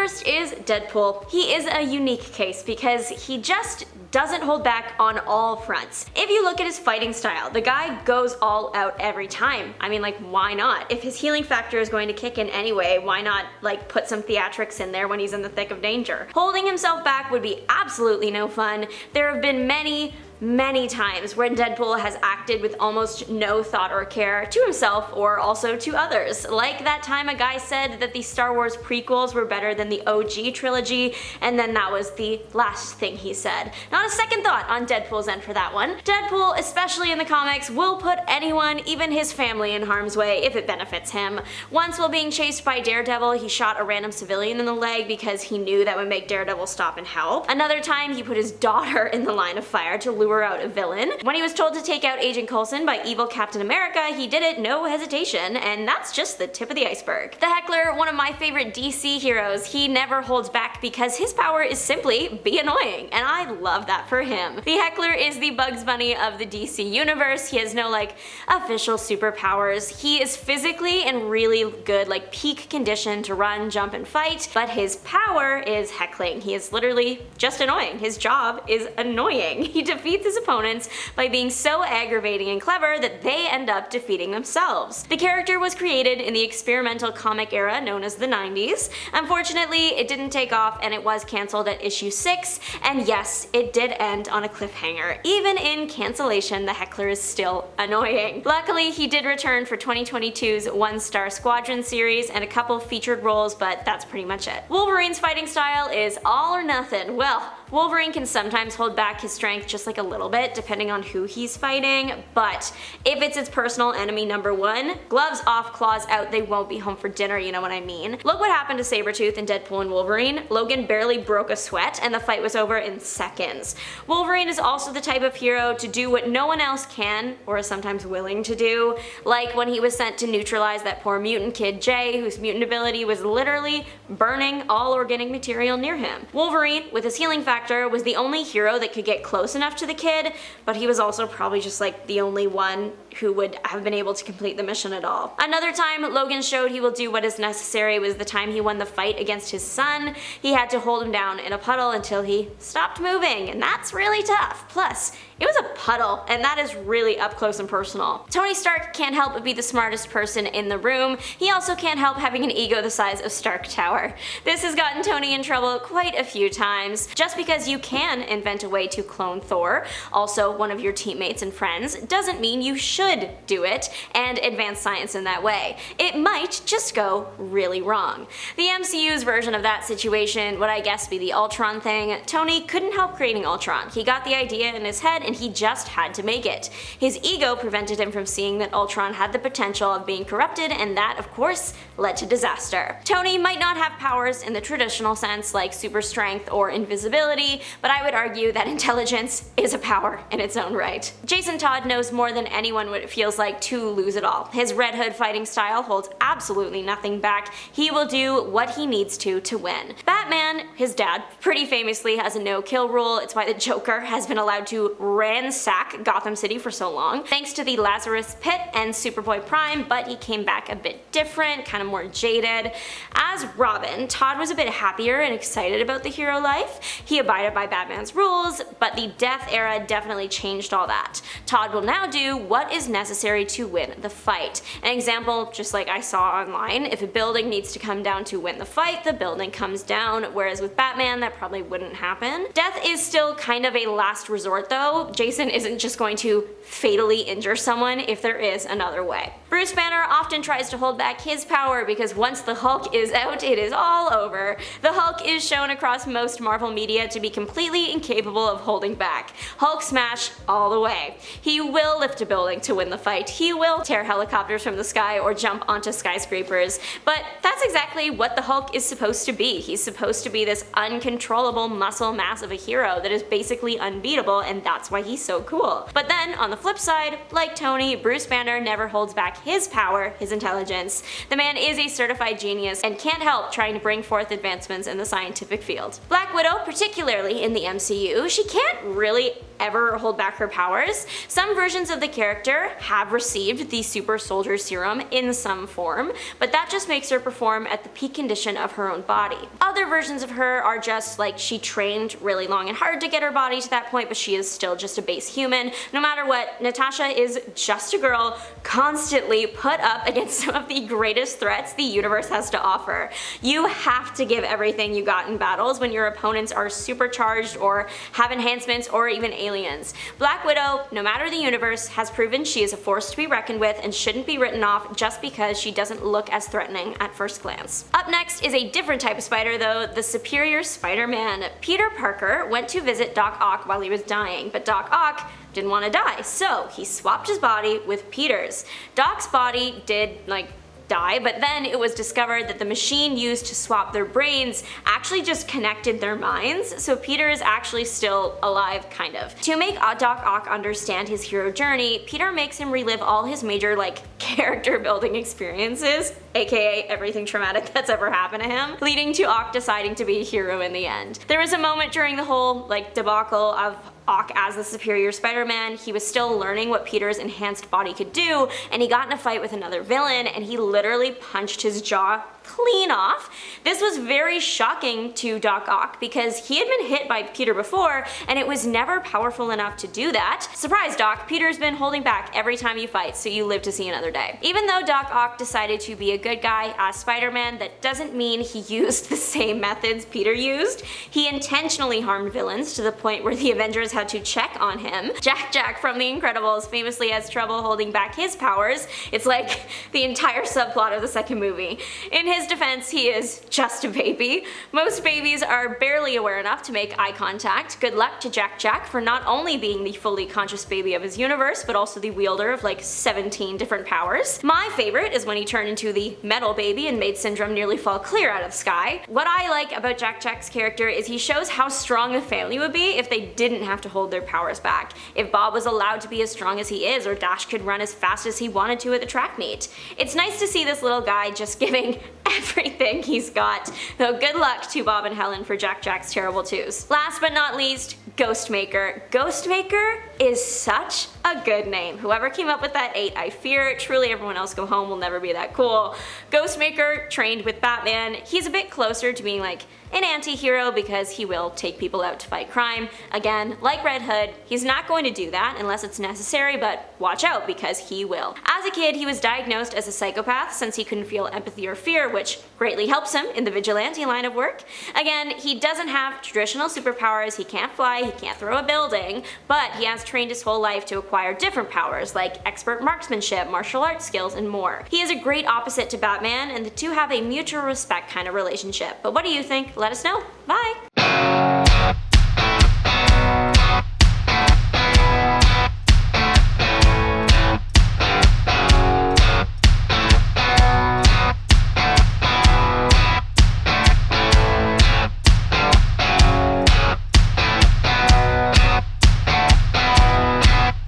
first is Deadpool. He is a unique case because he just doesn't hold back on all fronts. If you look at his fighting style, the guy goes all out every time. I mean, like, why not? If his healing factor is going to kick in anyway, why not, like, put some theatrics in there when he's in the thick of danger? Holding himself back would be absolutely no fun. There have been many times when Deadpool has acted with almost no thought or care to himself or also to others. Like that time a guy said that the Star Wars prequels were better than the OG trilogy, and then that was the last thing he said. Not a second thought on Deadpool's end for that one. Deadpool, especially in the comics, will put anyone, even his family, in harm's way if it benefits him. Once while being chased by Daredevil, he shot a random civilian in the leg because he knew that would make Daredevil stop and help. Another time he put his daughter in the line of fire to lure out a villain. When he was told to take out Agent Coulson by evil Captain America, he did it no hesitation, and that's just the tip of the iceberg. The Heckler, one of my favorite DC heroes, he never holds back because his power is simply be annoying, and I love that for him. The Heckler is the Bugs Bunny of the DC universe. He has no, like, official superpowers. He is physically in really good, like, peak condition to run, jump, and fight, but his power is heckling. He is literally just annoying. His job is annoying. He defeats his opponents by being so aggravating and clever that they end up defeating themselves. The character was created in the experimental comic era known as the 90s. Unfortunately, it didn't take off and it was cancelled at issue 6, and yes, it did end on a cliffhanger. Even in cancellation, the Heckler is still annoying. Luckily, he did return for 2022's One Star Squadron series and a couple featured roles, but that's pretty much it. Wolverine's fighting style is all or nothing. Well, Wolverine can sometimes hold back his strength just like a little bit depending on who he's fighting, but if it's his personal enemy number one, gloves off, claws out, they won't be home for dinner, you know what I mean? Look what happened to Sabretooth in Deadpool and Wolverine. Logan barely broke a sweat and the fight was over in seconds. Wolverine is also the type of hero to do what no one else can or is sometimes willing to do, like when he was sent to neutralize that poor mutant kid Jay, whose mutant ability was literally burning all organic material near him. Wolverine, with his healing factor, was the only hero that could get close enough to the kid, but he was also probably just like the only one who would have been able to complete the mission at all. Another time Logan showed he will do what is necessary was the time he won the fight against his son. He had to hold him down in a puddle until he stopped moving, and that's really tough. Plus, it was a puddle, and that is really up close and personal. Tony Stark can't help but be the smartest person in the room. He also can't help having an ego the size of Stark Tower. This has gotten Tony in trouble quite a few times. Just because you can invent a way to clone Thor, also one of your teammates and friends, doesn't mean you should do it and advance science in that way. It might just go really wrong. The MCU's version of that situation would, I guess, be the Ultron thing. Tony couldn't help creating Ultron. He got the idea in his head and he just had to make it. His ego prevented him from seeing that Ultron had the potential of being corrupted, and that, of course, led to disaster. Tony might not have powers in the traditional sense like super strength or invisibility, but I would argue that intelligence is a power in its own right. Jason Todd knows more than anyone what it feels like to lose it all. His Red Hood fighting style holds absolutely nothing back. He will do what he needs to win. Batman, his dad, pretty famously has a no-kill rule. It's why the Joker has been allowed to ransack Gotham City for so long, thanks to the Lazarus Pit and Superboy Prime, but he came back a bit different, kind of more jaded. As Robin, Todd was a bit happier and excited about the hero life. He abided by Batman's rules, but the death era definitely changed all that. Todd will now do what is necessary to win the fight. An example, just like I saw online, if a building needs to come down to win the fight, the building comes down, whereas with Batman that probably wouldn't happen. Death is still kind of a last resort though. Jason isn't just going to fatally injure someone if there is another way. Bruce Banner often tries to hold back his power because once the Hulk is out, it is all over. The Hulk is shown across most Marvel media to be completely incapable of holding back. Hulk smash all the way. He will lift a building to win the fight. He will tear helicopters from the sky or jump onto skyscrapers. But that's exactly what the Hulk is supposed to be. He's supposed to be this uncontrollable muscle mass of a hero that is basically unbeatable, and that's why he's so cool. But then, on the flip side, like Tony, Bruce Banner never holds back his power, his intelligence. The man is a certified genius and can't help trying to bring forth advancements in the scientific field. Black Widow, particularly in the MCU, she can't really ever hold back her powers. Some versions of the character have received the super soldier serum in some form, but that just makes her perform at the peak condition of her own body. Other versions of her are just like she trained really long and hard to get her body to that point, but she is still just a base human. No matter what, Natasha is just a girl constantly put up against some of the greatest threats the universe has to offer. You have to give everything you got in battles when your opponents are supercharged or have enhancements or even aliens. Black Widow, no matter the universe, has proven she is a force to be reckoned with and shouldn't be written off just because she doesn't look as threatening at first glance. Up next is a different type of spider though, the Superior Spider-Man. Peter Parker went to visit Doc Ock while he was dying, but Doc Ock didn't want to die, so he swapped his body with Peter's. Doc's body did die, but then it was discovered that the machine used to swap their brains actually just connected their minds, so Peter is actually still alive, kind of. To make Doc Ock understand his hero journey, Peter makes him relive all his major character building experiences, aka everything traumatic that's ever happened to him, leading to Ock deciding to be a hero in the end. There was a moment during the whole debacle of Ock as the Superior Spider-Man, he was still learning what Peter's enhanced body could do, and he got in a fight with another villain and he literally punched his jaw clean off. This was very shocking to Doc Ock because he had been hit by Peter before and it was never powerful enough to do that. Surprise, Doc, Peter's been holding back every time you fight, so you live to see another day. Even though Doc Ock decided to be a good guy as Spider-Man, that doesn't mean he used the same methods Peter used. He intentionally harmed villains to the point where the Avengers had to check on him. Jack from The Incredibles famously has trouble holding back his powers. It's like the entire subplot of the second movie. In his defense, he is just a baby. Most babies are barely aware enough to make eye contact. Good luck to Jack for not only being the fully conscious baby of his universe, but also the wielder of 17 different powers. My favorite is when he turned into the metal baby and made Syndrome nearly fall clear out of the sky. What I like about Jack's character is he shows how strong the family would be if they didn't have to hold their powers back. If Bob was allowed to be as strong as he is, or Dash could run as fast as he wanted to at the track meet. It's nice to see this little guy just giving everything he's got, though good luck to Bob and Helen for Jack's terrible twos. Last but not least, Ghostmaker. Ghostmaker is such a good name. Whoever came up with that 8, I fear truly everyone else go home will never be that cool. Ghostmaker trained with Batman. He's a bit closer to being an anti-hero because he will take people out to fight crime. Again, like Red Hood, he's not going to do that unless it's necessary, but watch out because he will. As a kid, he was diagnosed as a psychopath since he couldn't feel empathy or fear, which greatly helps him in the vigilante line of work. Again, he doesn't have traditional superpowers, he can't fly, he can't throw a building, but he has trained his whole life to acquire different powers like expert marksmanship, martial arts skills, and more. He is a great opposite to Batman, and the two have a mutual respect kind of relationship. But what do you think? Let us know. Bye!